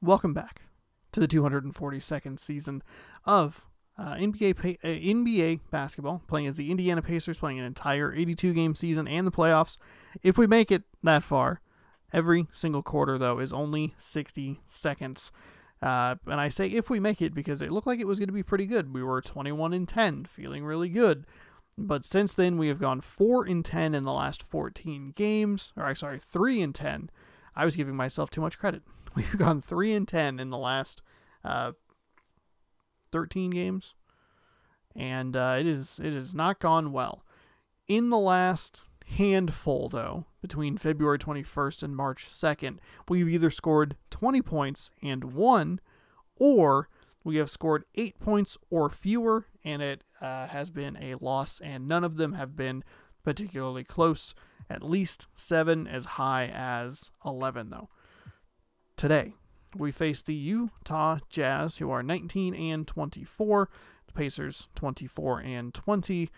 Welcome back to the 242nd season of NBA basketball, playing as the Indiana Pacers, playing an entire 82-game season and the playoffs. If we make it that far, every single quarter, though, is only 60 seconds. And I say if we make it because it looked like it was going to be pretty good. We were 21-10, feeling really good. But since then, we have gone 4-10 in the last 14 games. Or, sorry, 3-10. I was giving myself too much credit. We've gone 3-10 in the last 13 games, and it has not gone well. In the last handful, though, between February 21st and March 2nd, we've either scored 20 points and won, or we have scored 8 points or fewer, and it has been a loss, and none of them have been particularly close. At least 7, as high as 11, though. Today, we face the Utah Jazz, who are 19-24. The Pacers, 24-20.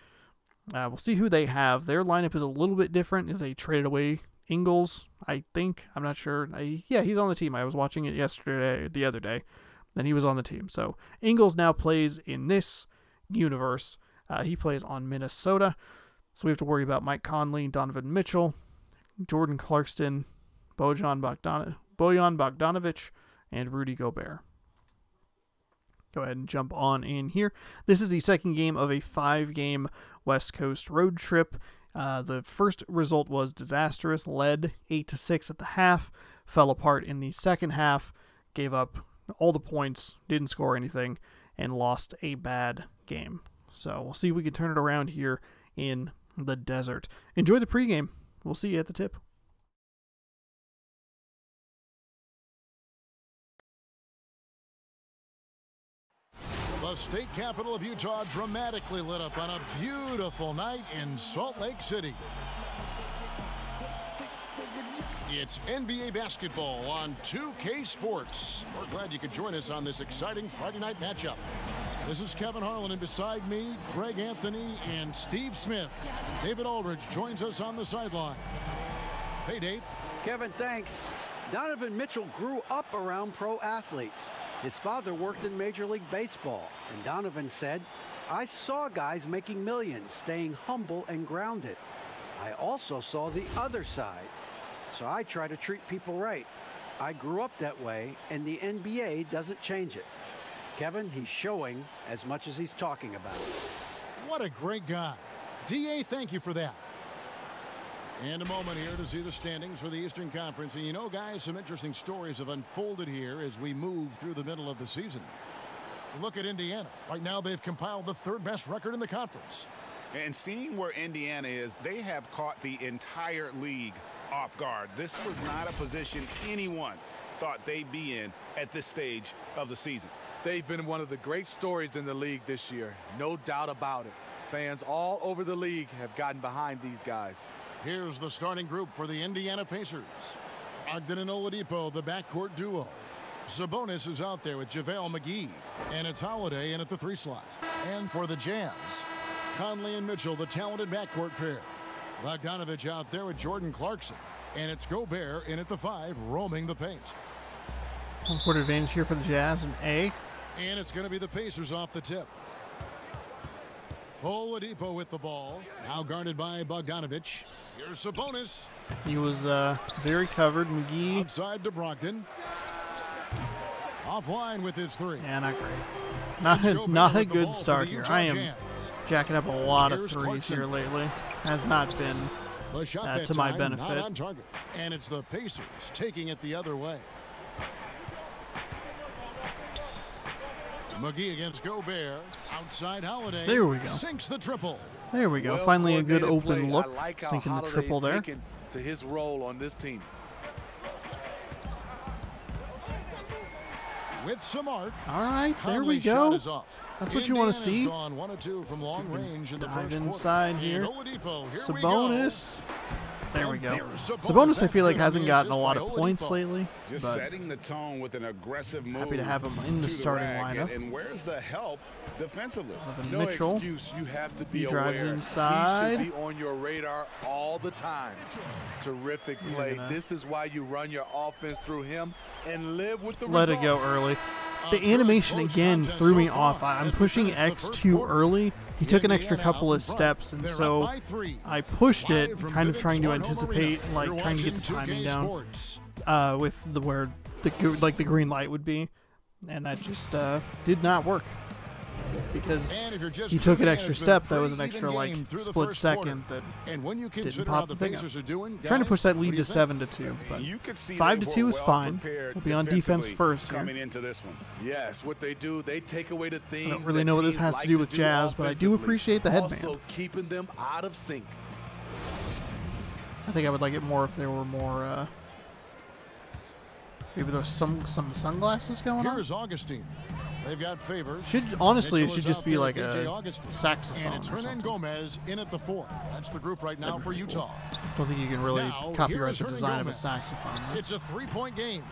We'll see who they have. Their lineup is a little bit different, as they traded away Ingles, I think. I'm not sure. Yeah, he's on the team. I was watching it the other day, and he was on the team. So, Ingles now plays in this universe. He plays on Minnesota. So we have to worry about Mike Conley, Donovan Mitchell, Jordan Clarkson, Bojan Bogdanovic, and Rudy Gobert. Go ahead and jump on in here. This is the second game of a 5-game West Coast road trip. The first result was disastrous, led 8-6 at the half, fell apart in the second half, gave up all the points, didn't score anything, and lost a bad game. So we'll see if we can turn it around here in the desert. Enjoy the pregame. We'll see you at the tip. The state capital of Utah dramatically lit up on a beautiful night in Salt Lake City. It's NBA basketball on 2K Sports. We're glad you could join us on this exciting Friday night matchup. This is Kevin Harlan, and beside me, Greg Anthony and Steve Smith. David Aldridge joins us on the sideline. Hey, Dave. Kevin, thanks. Donovan Mitchell grew up around pro athletes. His father worked in Major League Baseball, and Donovan said, "I saw guys making millions, staying humble and grounded. I also saw the other side. So I try to treat people right. I grew up that way, and the NBA doesn't change it." Kevin, he's showing as much as he's talking about. What a great guy. DA, thank you for that. And a moment here to see the standings for the Eastern Conference. And you know, guys, some interesting stories have unfolded here as we move through the middle of the season. Look at Indiana. Right now, they've compiled the 3rd best record in the conference. And seeing where Indiana is, they have caught the entire league off guard. This was not a position anyone thought they'd be in at this stage of the season. They've been one of the great stories in the league this year. No doubt about it. Fans all over the league have gotten behind these guys. Here's the starting group for the Indiana Pacers. Ogden and Oladipo, the backcourt duo. Sabonis is out there with JaVale McGee. And it's Holiday in at the 3 slot. And for the Jazz, Conley and Mitchell, the talented backcourt pair. Bogdanovic out there with Jordan Clarkson. And it's Gobert in at the 5, roaming the paint. Home court advantage here for the Jazz, an A. And it's going to be the Pacers off the tip. Oladipo with the ball. Now guarded by Bogdanovic. Here's Sabonis. He was very covered. McGee. Outside to Brogdon. Offline with his 3. Yeah, not great. Not a good start here. I am jacking up a lot of threes here lately. Has not been to my benefit. Not on target. And it's the Pacers taking it the other way. McGee against Gobert. Outside Holiday. There we go. Sinks the triple. There we go. Well, Finally a good open play. look. I like how Sinking the Holiday's triple there. taken to his role on this team. With some arc. All right, there we Conley's shot go. is off. That's what you want to see. Gone 1 of 2 from long range in the Dive first inside quarter. here. And Oladipo, here Sabonis. There we go. Sabonis, I feel like, hasn't gotten a lot of points lately. Just but setting the tone with an aggressive move. happy to have him in the starting lineup. And where's the help defensively? No Mitchell. excuse. You have to be He drives aware. inside. He should be on your radar all the time. Terrific play. This is why you run your offense through him and live with the Let results. it go early. The animation again threw me off. I'm pushing X too early. He took an extra couple of steps, and so I pushed it, kind of trying to anticipate, like trying to get the timing down with where the green light would be, and that just did not work because he took an extra step. That was an extra like split second that didn't pop the thing up. Trying to push that lead to 7-2, but 5-2 is fine. We'll be on defense first here. Coming into this one. Yes, what they do, they take away the things. I don't really know what this has to do with Jazz, but I do appreciate the headband. Also keeping them out of sync. I think I would like it more if there were more. Maybe there's some sunglasses going on. Here's Augustine. They've got Favors. Honestly, Mitchell it should is just out be there like with a DJ Augustine. saxophone. And it's or Hernan something. Gomez in at the 4. That's the group right now for Utah. Don't think you can really Now, copyright here is the Hernan design of a Gomez. saxophone. Right? It's a 3-point game.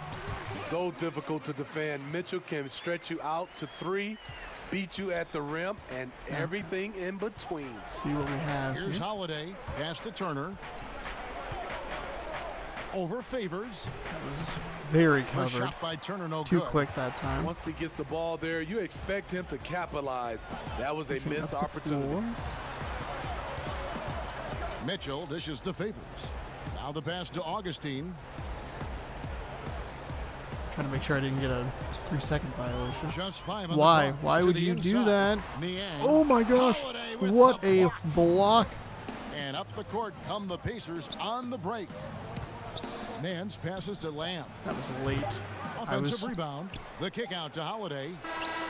So difficult to defend. Mitchell can stretch you out to 3, beat you at the rim, and everything in between. See what we have Here's here. Holiday. Pass to Turner. Over Favors. That was very The covered. shot by Turner, no Too good. quick that time. Once he gets the ball there, you expect him to capitalize. That was a Pushing missed up the opportunity. floor. Mitchell dishes to Favors. Now the pass to Augustine. Trying to make sure I didn't get a 3-second violation. Just 5 on Why? the clock. Why To would the you do inside. that? Niang. Oh my gosh! Holiday with What the a block! And up the court come the Pacers on the break. Nance passes to Lamb. That was late. Offensive rebound. The kick out to Holiday.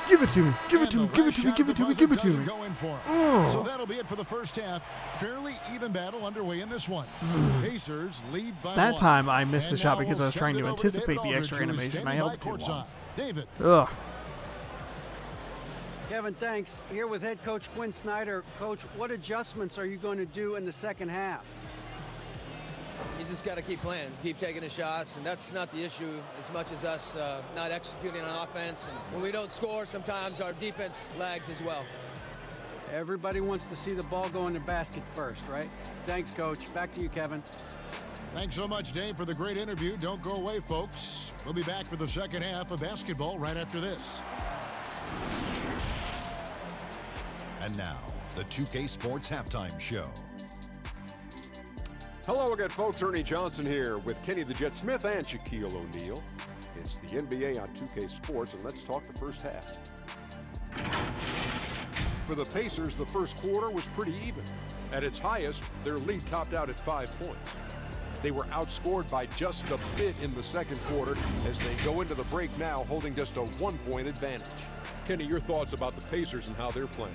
Give it to me! Give it And to me! the Give it last to me! shot Give at it the to me! buzzer Give it to doesn't me! go in for him. Oh. So that'll be it for the first half. Fairly even battle underway in this one. Pacers lead by That 1. time I missed the And shot now because I we'll was trying send to it over David anticipate the Aldridge, extra who is animation. I standing held by it too long. courtside. David. Ugh. Kevin, thanks. Here with head coach Quinn Snyder. Coach, what adjustments are you going to do in the second half? You just got to keep playing, keep taking the shots, and that's not the issue as much as us not executing on offense. And when we don't score, sometimes our defense lags as well. Everybody wants to see the ball go in the basket first, right? Thanks, Coach. Back to you, Kevin. Thanks so much, Dave, for the great interview. Don't go away, folks. We'll be back for the second half of basketball right after this. And now, the 2K Sports Halftime Show. Hello again, folks. Ernie Johnson here with Kenny the Jet Smith and Shaquille O'Neal. It's the NBA on 2K Sports, and let's talk the first half. For the Pacers, the first quarter was pretty even. At its highest, their lead topped out at 5 points. They were outscored by just a bit in the second quarter as they go into the break now holding just a 1-point advantage. Kenny, your thoughts about the Pacers and how they're playing?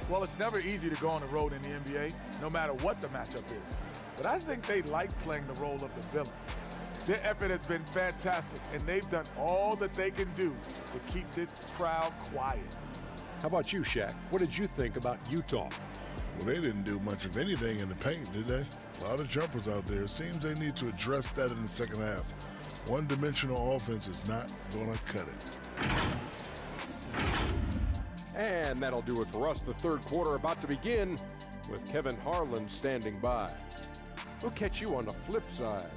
Well, it's never easy to go on the road in the NBA, no matter what the matchup is. But I think they like playing the role of the villain. Their effort has been fantastic, and they've done all that they can do to keep this crowd quiet. How about you, Shaq? What did you think about Utah? Well, they didn't do much of anything in the paint, did they? A lot of jumpers out there. It seems they need to address that in the second half. One-dimensional offense is not going to cut it. And that'll do it for us. The third quarter about to begin with Kevin Harlan standing by. We'll catch you on the flip side.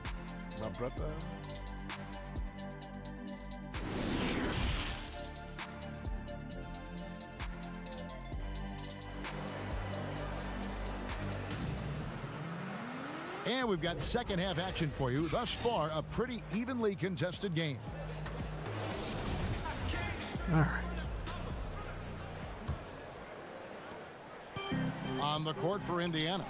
My brother. And we've got second half action for you. Thus far, a pretty evenly contested game. All right. On the court for Indiana,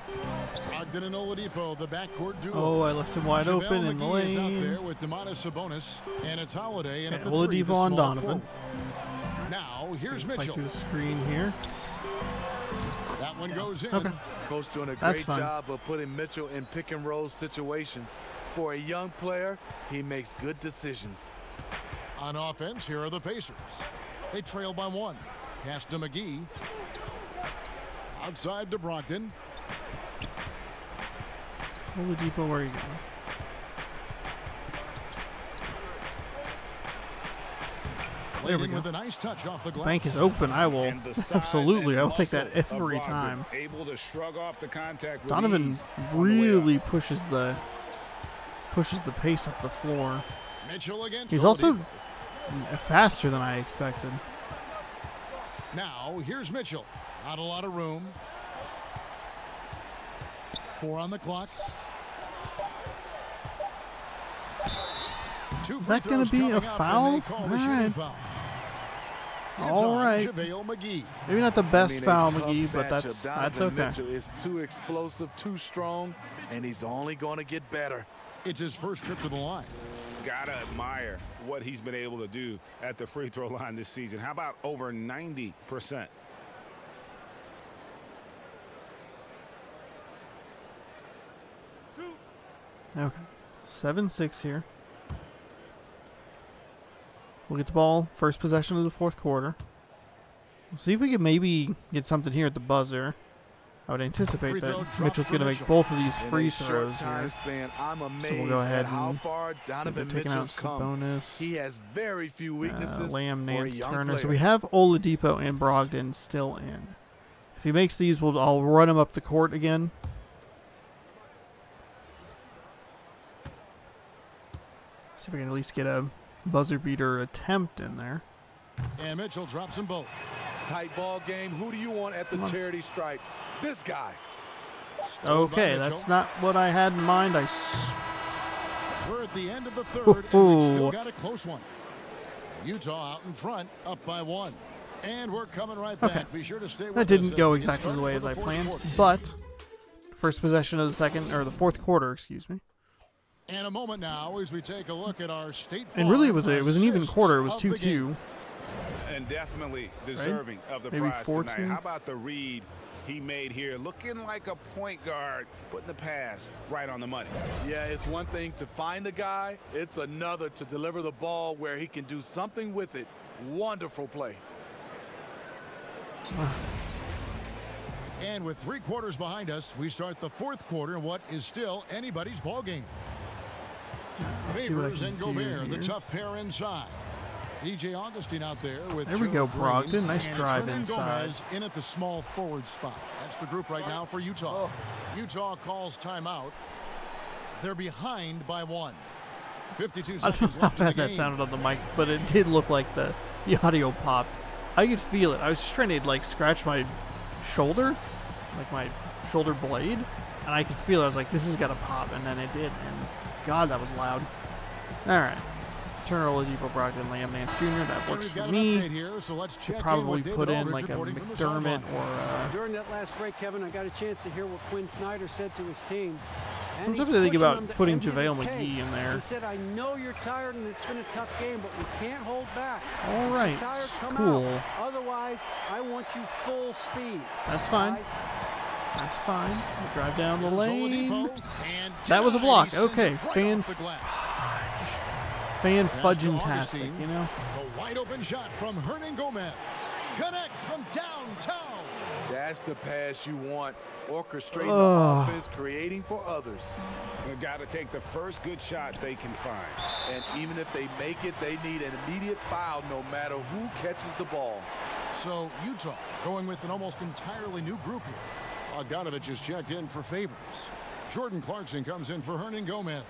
Ogden and Oladipo, the backcourt duo. Oh, I left him wide JaVale open in the McGee is out lane. there with Domantas Sabonis, and it's Holiday in at the Oladipo 3, the on small Donovan. forward. Now, here's Fight Mitchell. through the screen here. That one goes in. Okay. Coach doing a That's great fine. job of putting Mitchell in pick-and-roll situations. For a young player, he makes good decisions. On offense, here are the Pacers. They trail by 1. Pass to McGee. Outside to Brogdon. Oladipo, where are you going? There we go. With a nice touch off the glass. Bank is open. I will absolutely. I'll take that every time. Able to shrug off the contact with Donovan ease really pushes the pace up the floor. Mitchell against He's also Oladipo. faster than I expected. Now here's Mitchell. Not a lot of room. 4 on the clock. Is that going to be a foul? All right. All right. Maybe not the best foul, McGee, but that's okay. Mitchell is too explosive, too strong, and he's only going to get better. It's his first trip to the line. Gotta admire what he's been able to do at the free throw line this season. How about over 90%? Okay. 7-6 here. We'll get the ball first possession of the fourth quarter. We'll see if we can maybe get something here at the buzzer. I would anticipate that Mitchell's going to make both of these free throws here. I'm amazed So we'll go ahead how and far Donovan taking out Mitchell's come. Sabonis. He has very few weaknesses Lamb, for a Nance, young Turner. player. So we have Oladipo and Brogdon still in. If he makes these, I'll run him up the court again. See if we can at least get a buzzer beater attempt in there. And Mitchell drops them both. Tight ball game. Who do you want at the charity stripe? This guy. Okay, that's not what I had in mind. We're at the end of the third, and we've still got a close one. Utah out in front, up by 1. And we're coming right back. Okay. Be sure to stay with That us didn't as go we get exactly the started way for as the I fourth planned, quarter. but first possession of the fourth quarter, excuse me. And a moment now as we take a look at our State And really, Farm it was an even assists quarter. It was of the 2-2. game. And definitely deserving of the Maybe prize 4-2. tonight. How about the read he made here? Looking like a point guard, putting the pass right on the money. Yeah, it's one thing to find the guy. It's another to deliver the ball where he can do something with it. Wonderful play. And with 3 quarters behind us, we start the fourth quarter in what is still anybody's ball game. Favors and Gobert, the tough pair inside. DJ Augustine out there with There we go, Gerald Green, Brogdon. Nice and drive Hernan inside. Gomez in at the small forward spot. That's the group right now for Utah. Utah calls timeout. They're behind by 1. 52 I don't seconds know how left in the bad that game. sounded on the mic, but it did look like the audio popped. I could feel it. I was just trying to scratch my shoulder, like my shoulder blade, and I could feel it. I was like, this has got to pop, and then it did, and God, that was loud. All right. Turner, Oladipo, Brogdon, Lamb, Nance Jr. That works for me. Here, so let's check We'll probably in with put David in Aldridge like a reporting from the McDermott sideline. or During that last break, Kevin, I got a chance to hear what Quinn Snyder said to his team. And sometimes he's I think pushing about them to putting empty the JaVale tank. McGee in there. He said, I know you're tired and it's been a tough game, but we can't hold back. All right, If you're tired, come cool. out. Otherwise, I want you full speed. That's fine. Guys, That's fine. We'll drive down the lane. Oladipo, and That was a tonight block. he sends Okay, it right fan off the glass. fudging-tastic, Augustine. you know? The wide open shot from Hernan Gomez. Connects from downtown. That's the pass you want. Orchestrating the Ugh. offense, creating for others. They've got to take the first good shot they can find. And even if they make it, they need an immediate foul no matter who catches the ball. So Utah going with an almost entirely new group here. Bogdanovich is checked in for Favors. Jordan Clarkson comes in for Hernan Gomez.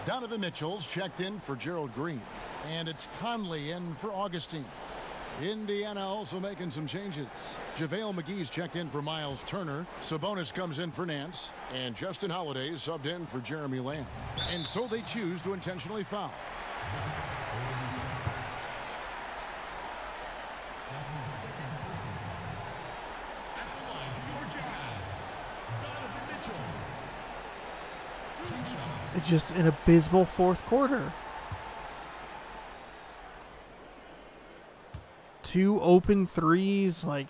Donovan Mitchell's checked in for Gerald Green. And it's Conley in for Augustine. Indiana also making some changes. JaVale McGee's checked in for Miles Turner. Sabonis comes in for Nance. And Justin Holiday subbed in for Jeremy Lamb. And so they choose to intentionally foul. It's just an abysmal fourth quarter. 2 open threes, He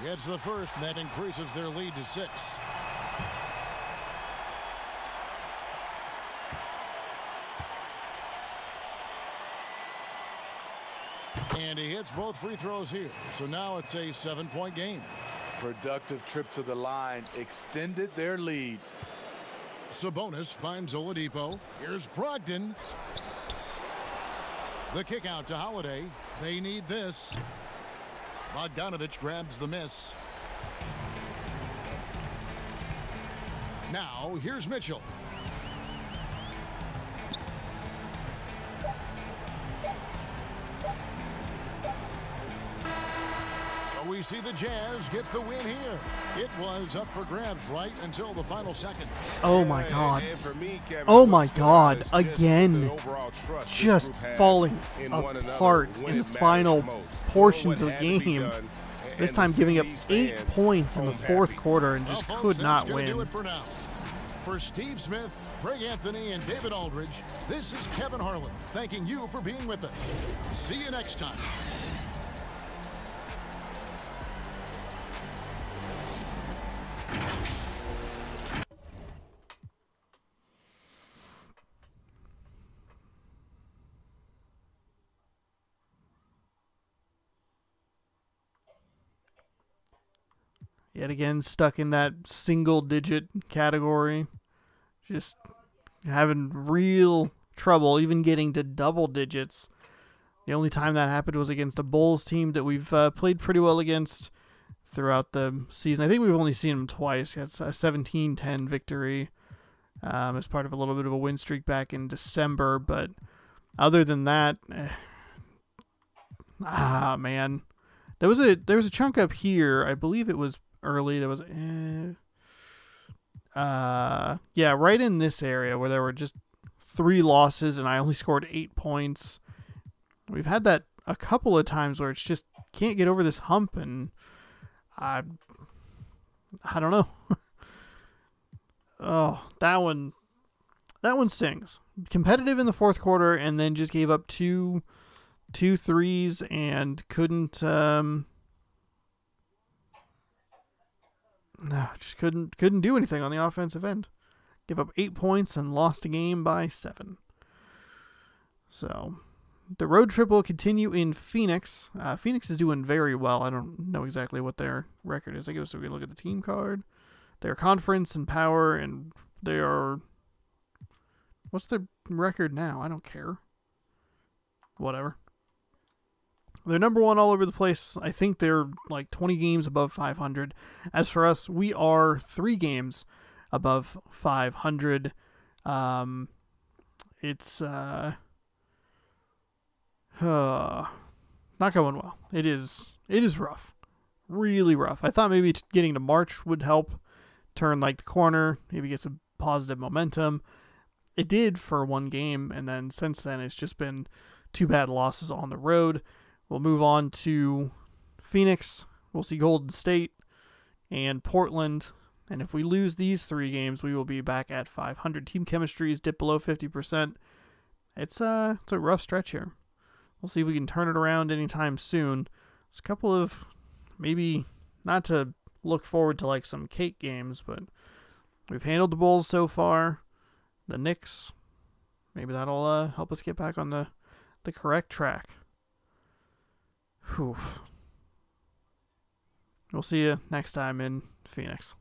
gets the first, and that increases their lead to 6. And he hits both free throws here. So now it's a 7-point game. productive trip to the line extended their lead. Sabonis finds Oladipo. Here's Brogdon. The kick out to Holiday. They need this. Bogdanovich grabs the miss. Now, here's Mitchell. So we see the Jazz get the win here. It was up for grabs right until the final second. Oh my God. Oh my God. Again. Just falling apart in the final portions of the game. This time giving up 8 points in the fourth quarter and just could not win. For Steve Smith, Craig Anthony, and David Aldridge, this is Kevin Harlan thanking you for being with us. See you next time. Yet again, stuck in that single-digit category. Just having real trouble even getting to double digits. The only time that happened was against a Bulls team that we've played pretty well against throughout the season. I think we've only seen them twice. It's a 17-10 victory as part of a little bit of a win streak back in December. But other than that, man. There was a chunk up here. I believe it was early. There was yeah, right in this area where there were just 3 losses and I only scored 8 points. We've had that a couple of times where it's just can't get over this hump, and I don't know. Oh, that one stings. Competitive in the fourth quarter and then just gave up two threes and couldn't do anything on the offensive end. Give up 8 points and lost a game by 7. So the road trip will continue in Phoenix. Phoenix is doing very well. I don't know exactly what their record is. I guess we can look at the team card. Their conference and power, and they are... What's their record now? I don't care. Whatever. They're number 1 all over the place. I think they're like 20 games above 500. As for us, we are 3 games above 500. It's not going well. It is rough. Really rough. I thought maybe getting to March would help turn like the corner, maybe get some positive momentum. It did for 1 game, and then since then it's just been 2 bad losses on the road. We'll move on to Phoenix. We'll see Golden State and Portland. And if we lose these 3 games, we will be back at 500. Team chemistry is dipped below 50%. It's a rough stretch here. We'll see if we can turn it around anytime soon. There's a couple of, maybe not to look forward to like some cake games, but we've handled the Bulls so far. The Knicks, maybe that'll help us get back on the correct track. Whew. We'll see you next time in Phoenix.